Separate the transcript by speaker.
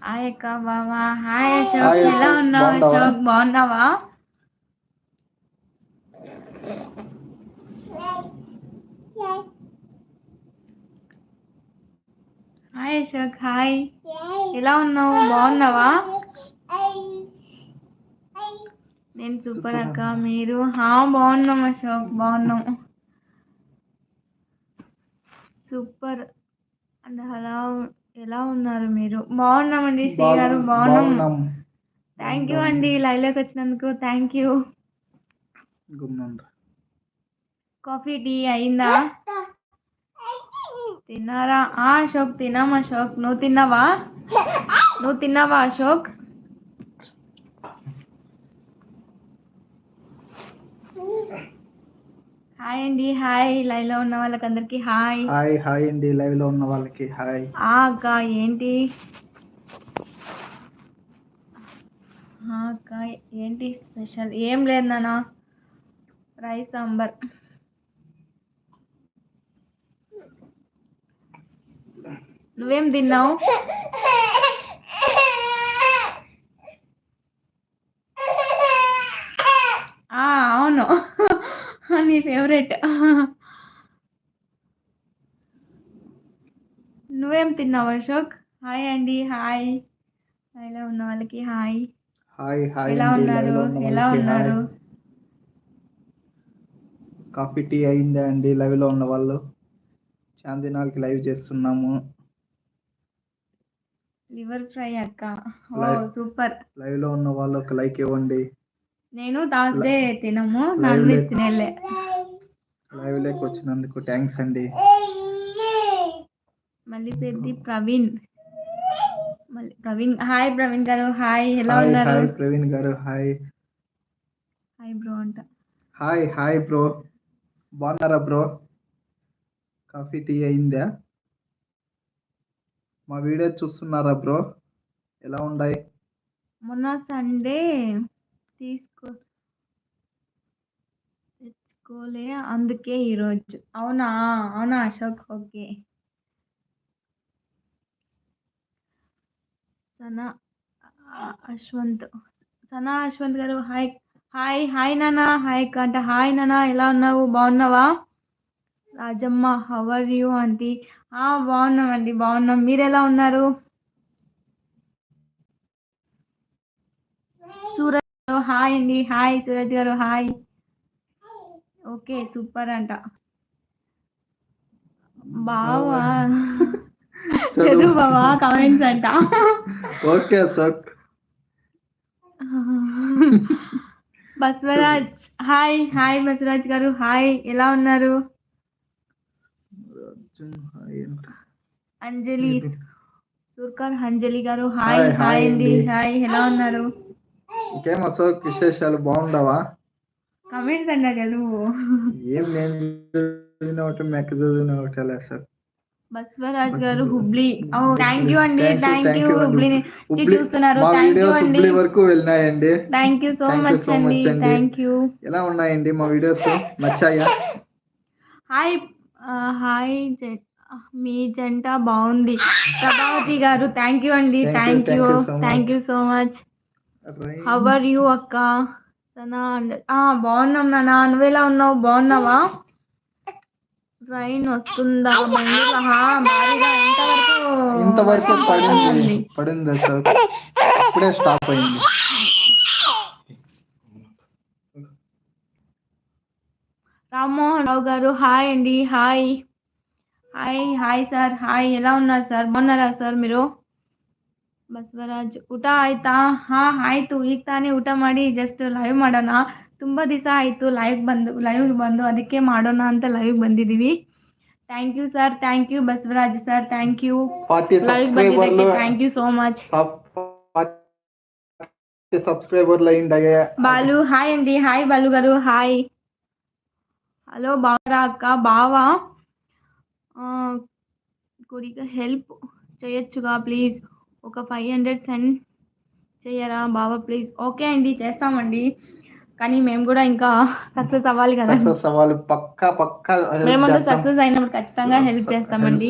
Speaker 1: Hi అక్క బావా. Hi Ashok,
Speaker 2: hi
Speaker 1: ఎలా
Speaker 2: అశోక్,
Speaker 1: ఉన్నావు
Speaker 2: బాగున్నావా?
Speaker 1: అశోక్? బాగున్నావా? హాయ్ అశోక్, హాయ్, ఎలా ఉన్నావు? బాగున్నావా? నేను సూపర్ అక్క. మీరు? బాగున్నాం అశోక్, బాగున్నాం. సూపర్. అండ్ హలో, ఎలా ఉన్నారు మీరు? బాగున్నామండి శ్రీ గారు, బాగున్నాం.
Speaker 2: బాగున్నాం.
Speaker 1: థ్యాంక్ యూ అండి లైవ్లోకి వచ్చినందుకు. Thank you. కాఫీ టీ అయిందా? తిన్నారా? అశోక్ తిన్నాం. అశోక్ నువ్వు తిన్నావా? నువ్వు తిన్నావా అశోక్? హాయ్ అండి, హాయ్, లైవ్ లో ఉన్న వాళ్ళకందరికి హాయ్.
Speaker 2: హాయ్ హాయ్ అండి, లైవ్ లో ఉన్న వాళ్ళకి హాయ్.
Speaker 1: అక్క ఏంటి? అక్క ఏంటి స్పెషల్? ఏం లేదు నాన్న, రైస్ సాంబార్. నువ్వేం తిన్నావు? అవును, నీ ఫేవరెట్. నువ్వేం తిన్నావు అశోక్? హాయ్ అండి, హాయ్, ఎలా ఉన్న వాళ్ళకి హాయ్.
Speaker 2: హాయ్ హాయ్
Speaker 1: ఎలా
Speaker 2: అండి, లైవ్
Speaker 1: ఉన్నారు?
Speaker 2: లో ఉన్న
Speaker 1: ఎలా
Speaker 2: వాళ్ళకి హాయ్.
Speaker 1: ఉన్నారు?
Speaker 2: కాఫీ టీ అయిందా అండి? లైవ్ లో ఉన్న వాళ్ళు చాందినాలకి లైవ్ చేస్తున్నాము.
Speaker 1: లివర్ ఫ్రై అక్క, ఓ
Speaker 2: లైవ్
Speaker 1: సూపర్.
Speaker 2: లైవ్ లో ఉన్న వాళ్ళు ఒక లైక్ ఇవ్వండి.
Speaker 1: నేను థర్స్డే తినము, నాన్
Speaker 2: లైవ్
Speaker 1: వెజ్
Speaker 2: లేక్
Speaker 1: తినేలే.
Speaker 2: లైవ్ లేక్ వచ్చినందుకు థ్యాంక్స్ అండి.
Speaker 1: మళ్ళీ పెద్ది ప్రవీణ్, మళ్ళీ ప్రవీణ్. హాయ్ ప్రవీణ్ గారు, హాయ్, ఎలా
Speaker 2: హాయ్
Speaker 1: ఉన్నారు?
Speaker 2: హాయ్ ప్రవీణ్ గారు హాయ్.
Speaker 1: హాయ్ బ్రో అంట.
Speaker 2: హాయ్ హాయ్ బ్రో, బాగున్నారా బ్రో? కాఫీ టీ అయిందా? మా వీడియో చూస్తున్నారా బ్రో? ఎలా ఉన్నాయి?
Speaker 1: మొన్న సండే తెచ్చుకోలే, అందుకే ఈరోజు. అవునా? అవునా Ashok, okay. Sana Ashwanth garu hi. Hi hi నానా, హాయ్ కంట. హాయ్ నానా, ఎలా ఉన్నావు? బాగున్నావా? Rajamma how are you aunty? బాగున్నామండి, బాగున్నాం. మీరు ఎలా ఉన్నారు? సూరజ్ గారు హాయ్ అండి, హాయ్ సూరజ్ గారు హాయ్. ఓకే సూపర్ అంట. బావా చదువు బావా కామెంట్స్ అంట.
Speaker 2: Okay Ashok.
Speaker 1: Baswaraj hi. Hi Baswaraj గారు హాయ్, ఎలా ఉన్నారు? అంజలి సూర్కర్ అంజలి గారు హాయ్. హాయ్ అండి, హాయ్, ఎలా ఉన్నారు?
Speaker 2: ఇంకేం అశోక్ విశేషాలు? బాగుండవా?
Speaker 1: కమెంట్స్ అన్నా చదువు.
Speaker 2: ఏం నేను చదివిన ఒకటి, మెక్క చదివిన ఒకటి అశోక్.
Speaker 1: బస్వరాజ్ గారు హుబ్లీ, థ్యాంక్ యూ అండి, థ్యాంక్ యూ.
Speaker 2: అండి.
Speaker 1: హుబ్లీ చూస్తున్నారు,
Speaker 2: మా
Speaker 1: థ్యాంక్ యూ
Speaker 2: వీడియోస్
Speaker 1: అండి.
Speaker 2: హుబ్లీ వరకు వెళ్ళినాయండి.
Speaker 1: థ్యాంక్ యూ సో మచ్ అండి, థ్యాంక్ యూ.
Speaker 2: ఎలా ఉన్నాయండి మా వీడియోస్? నచ్చాయా?
Speaker 1: హాయ్ హాయ్ మీ జంట బాగుంది. ప్రభావతి గారు థ్యాంక్ యూ అండి, thank you, thank you so much. How are you అక్క? బాగున్నాం నాన్న, నువ్వెలా ఉన్నావు? బాగున్నావా? ట్రైన్ వస్తుందా బెంగళూరు? భారీగా
Speaker 2: ఇంతవరకు
Speaker 1: పడుతుంది.
Speaker 2: పడింది సార్, ఇప్పుడే స్టాప్ అయింది.
Speaker 1: రామ్మోహన్ రావు గారు హాయ్ అండి, హాయ్. హాయ్ హాయ్ సార్, హాయ್, ఎలా ఉన్నారు సార్? బాగున్నాರಾ ಸರ್ మీరు? ಬಸವರಾಜ್ ಊಟ ಆಯ್ತಾ? ಆಯ್ತು, ಈಗ ತಾನೇ ಊಟ ಮಾಡಿ ಜಸ್ಟ್ ಲೈವ್ ಮಾಡೋಣ. ತುಂಬ ದಿವಸ ಆಯಿತು ಲೈವ್ ಬಂದು ಅದಕ್ಕೆ ಮಾಡೋಣ ಅಂತ ಲೈವ್ ಬಂದಿದ್ದೀವಿ. Thank you sir, thank you Basavaraj sir, thank you. Live ಬಂದಿದ್ದಕ್ಕೆ ಥ್ಯಾಂಕ್ ಯು ಸೋ ಮಚ್.
Speaker 2: సబ్స్క్రైబర్లు అయ్యిందయ్యా.
Speaker 1: బాలు హాయ్ అండి, హాయ్ బాలు గారు హాయ్. హలో బావరా అక్క? బావా కొద్దిగా హెల్ప్ చేయొచ్చుగా ప్లీజ్, ఒక 500 సెండ్ చేయరా బావా ప్లీజ్. ఓకే అండి, చేస్తామండి, కానీ మేము కూడా ఇంకా సక్సెస్ అవ్వాలి కదా.
Speaker 2: సక్సెస్ అవ్వాలి, పక్కా
Speaker 1: మేమంతా సక్సెస్ అయినప్పుడు ఖచ్చితంగా హెల్ప్ చేస్తామండి.